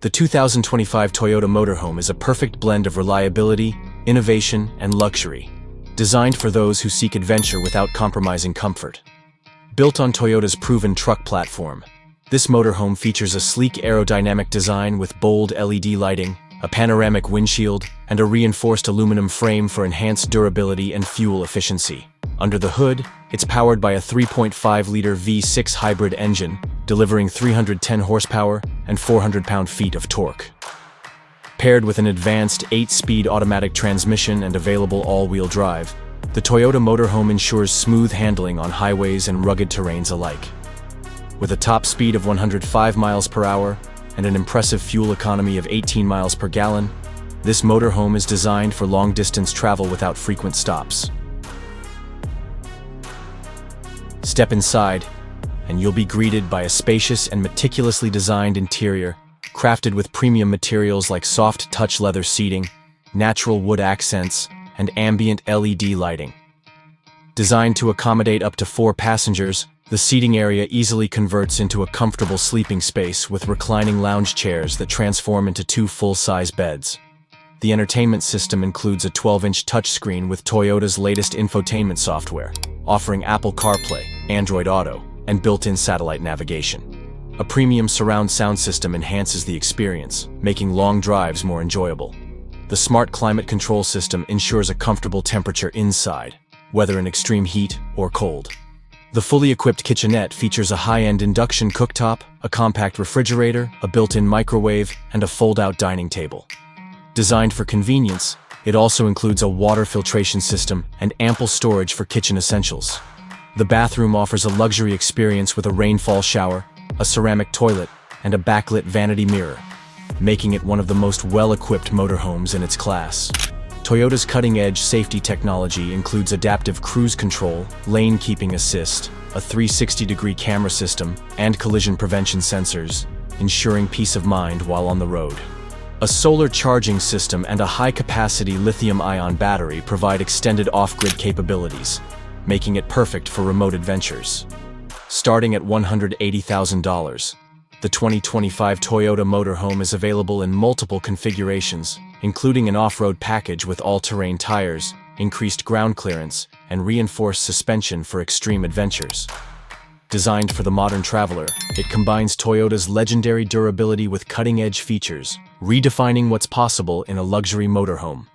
The 2025 Toyota Motorhome is a perfect blend of reliability, innovation, and luxury, designed for those who seek adventure without compromising comfort. Built on Toyota's proven truck platform, this motorhome features a sleek aerodynamic design with bold LED lighting, a panoramic windshield, and a reinforced aluminum frame for enhanced durability and fuel efficiency. Under the hood, it's powered by a 3.5-liter V6 hybrid engine, delivering 310 horsepower and 400 pound-feet of torque. Paired with an advanced 8-speed automatic transmission and available all-wheel drive, the Toyota Motorhome ensures smooth handling on highways and rugged terrains alike. With a top speed of 105 miles per hour and an impressive fuel economy of 18 miles per gallon, this motorhome is designed for long-distance travel without frequent stops. Step inside, and you'll be greeted by a spacious and meticulously designed interior, crafted with premium materials like soft touch leather seating, natural wood accents, and ambient LED lighting. Designed to accommodate up to 4 passengers, the seating area easily converts into a comfortable sleeping space with reclining lounge chairs that transform into 2 full-size beds. The entertainment system includes a 12-inch touchscreen with Toyota's latest infotainment software, offering Apple CarPlay, Android Auto, and built-in satellite navigation. A premium surround sound system enhances the experience, making long drives more enjoyable. The smart climate control system ensures a comfortable temperature inside, whether in extreme heat or cold. The fully equipped kitchenette features a high-end induction cooktop, a compact refrigerator, a built-in microwave, and a fold-out dining table. Designed for convenience, it also includes a water filtration system and ample storage for kitchen essentials. The bathroom offers a luxury experience with a rainfall shower, a ceramic toilet, and a backlit vanity mirror, making it one of the most well-equipped motorhomes in its class. Toyota's cutting-edge safety technology includes adaptive cruise control, lane keeping assist, a 360-degree camera system, and collision prevention sensors, ensuring peace of mind while on the road. A solar charging system and a high-capacity lithium-ion battery provide extended off-grid capabilities, making it perfect for remote adventures. Starting at $180,000, the 2025 Toyota Motorhome is available in multiple configurations, including an off-road package with all-terrain tires, increased ground clearance, and reinforced suspension for extreme adventures. Designed for the modern traveler, it combines Toyota's legendary durability with cutting-edge features, redefining what's possible in a luxury motorhome.